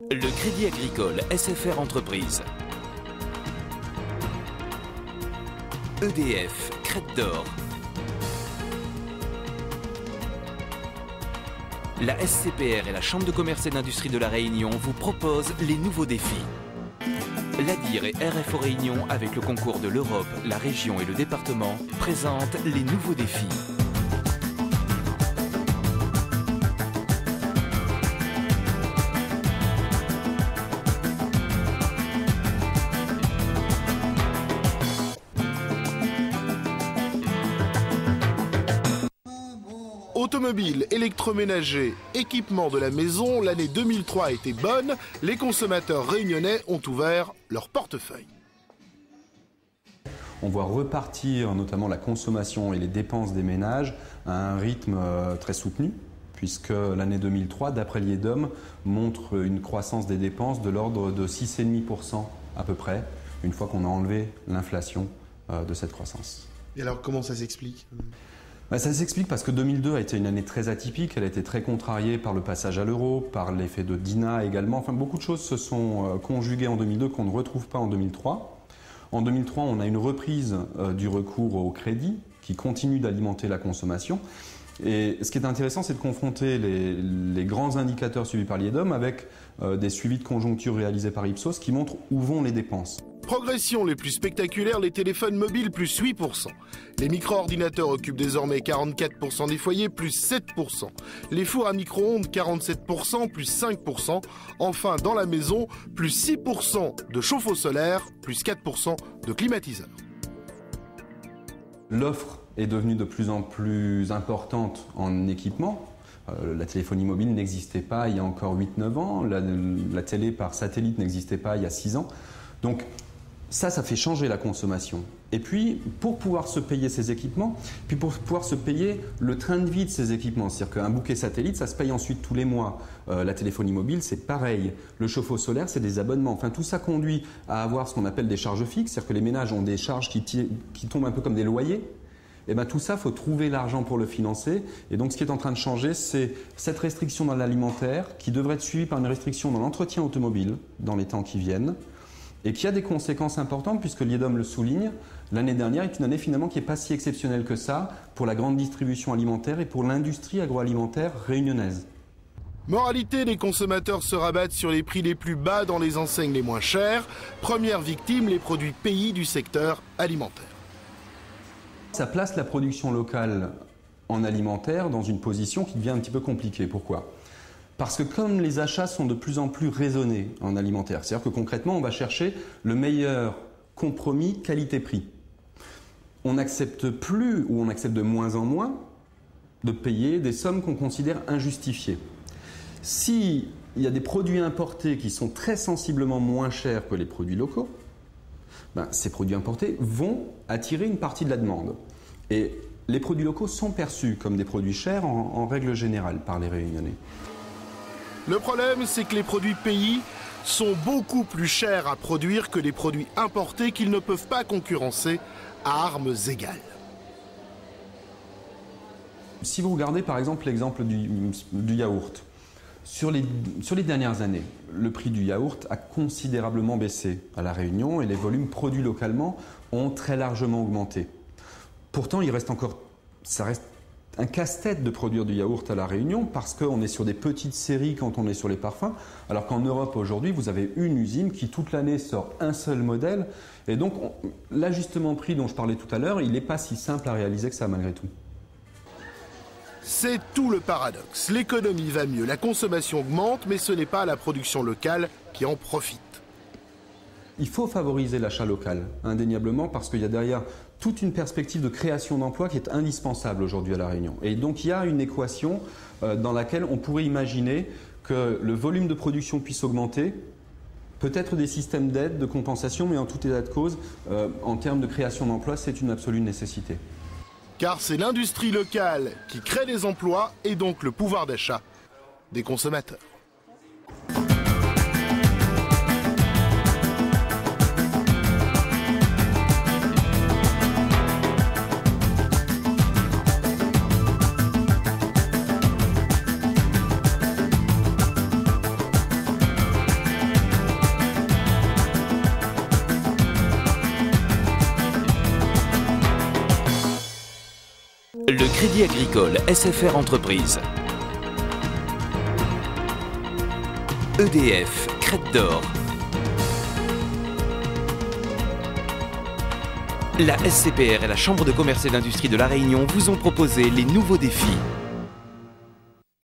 Le Crédit Agricole SFR Entreprise. EDF, Crête d'Or. La SCPR et la Chambre de commerce et d'industrie de La Réunion vous proposent les nouveaux défis. L'ADIR et RFO Réunion, avec le concours de l'Europe, la région et le département, présentent les nouveaux défis. Automobile, électroménager, équipement de la maison, l'année 2003 a été bonne. Les consommateurs réunionnais ont ouvert leur portefeuille. On voit repartir notamment la consommation et les dépenses des ménages à un rythme très soutenu, puisque l'année 2003, d'après l'IEDOM, montre une croissance des dépenses de l'ordre de 6,5% à peu près, une fois qu'on a enlevé l'inflation de cette croissance. Et alors comment ça s'explique ? Ça s'explique parce que 2002 a été une année très atypique, elle a été très contrariée par le passage à l'euro, par l'effet de Dina également. Enfin, beaucoup de choses se sont conjuguées en 2002 qu'on ne retrouve pas en 2003. En 2003, on a une reprise du recours au crédit qui continue d'alimenter la consommation. Et ce qui est intéressant, c'est de confronter les grands indicateurs suivis par l'IEDOM avec des suivis de conjoncture réalisés par Ipsos qui montrent où vont les dépenses. Progression les plus spectaculaires, les téléphones mobiles plus 8%. Les micro-ordinateurs occupent désormais 44% des foyers, plus 7%. Les fours à micro-ondes, 47%, plus 5%. Enfin, dans la maison, plus 6% de chauffe-eau solaire, plus 4% de climatiseurs. L'offre est devenue de plus en plus importante en équipement. La téléphonie mobile n'existait pas il y a encore 8-9 ans. La télé par satellite n'existait pas il y a 6 ans. Donc, ça fait changer la consommation. Et puis, pour pouvoir se payer ces équipements, puis pour pouvoir se payer le train de vie de ces équipements, c'est-à-dire qu'un bouquet satellite, ça se paye ensuite tous les mois. La téléphonie mobile, c'est pareil. Le chauffe-eau solaire, c'est des abonnements. Enfin, tout ça conduit à avoir ce qu'on appelle des charges fixes, c'est-à-dire que les ménages ont des charges qui tombent un peu comme des loyers. Et bien tout ça, il faut trouver l'argent pour le financer. Et donc, ce qui est en train de changer, c'est cette restriction dans l'alimentaire qui devrait être suivie par une restriction dans l'entretien automobile dans les temps qui viennent. Et qui a des conséquences importantes puisque l'IEDOM le souligne. L'année dernière est une année finalement qui n'est pas si exceptionnelle que ça pour la grande distribution alimentaire et pour l'industrie agroalimentaire réunionnaise. Moralité, les consommateurs se rabattent sur les prix les plus bas dans les enseignes les moins chères. Première victime, les produits pays du secteur alimentaire. Ça place la production locale en alimentaire dans une position qui devient un petit peu compliquée. Pourquoi ? Parce que comme les achats sont de plus en plus raisonnés en alimentaire, c'est-à-dire que concrètement, on va chercher le meilleur compromis qualité-prix. On n'accepte plus, ou on accepte de moins en moins, de payer des sommes qu'on considère injustifiées. S'il y a des produits importés qui sont très sensiblement moins chers que les produits locaux, ces produits importés vont attirer une partie de la demande. Et les produits locaux sont perçus comme des produits chers en règle générale par les Réunionnais. Le problème, c'est que les produits pays sont beaucoup plus chers à produire que les produits importés qu'ils ne peuvent pas concurrencer à armes égales. Si vous regardez par exemple l'exemple du yaourt, sur les dernières années, le prix du yaourt a considérablement baissé à La Réunion et les volumes produits localement ont très largement augmenté. Pourtant, ça reste un casse-tête de produire du yaourt à La Réunion parce qu'on est sur des petites séries quand on est sur les parfums, alors qu'en Europe aujourd'hui, vous avez une usine qui toute l'année sort un seul modèle. Et donc, l'ajustement prix dont je parlais tout à l'heure, il n'est pas si simple à réaliser que ça malgré tout. C'est tout le paradoxe. L'économie va mieux, la consommation augmente, mais ce n'est pas la production locale qui en profite. Il faut favoriser l'achat local, indéniablement, parce qu'il y a derrière toute une perspective de création d'emplois qui est indispensable aujourd'hui à La Réunion. Et donc il y a une équation dans laquelle on pourrait imaginer que le volume de production puisse augmenter, peut-être des systèmes d'aide, de compensation, mais en tout état de cause, en termes de création d'emplois, c'est une absolue nécessité. Car c'est l'industrie locale qui crée des emplois et donc le pouvoir d'achat des consommateurs. Le Crédit Agricole SFR Entreprise. EDF, Crête d'Or. La SCPR et la Chambre de commerce et d'industrie de La Réunion vous ont proposé les nouveaux défis.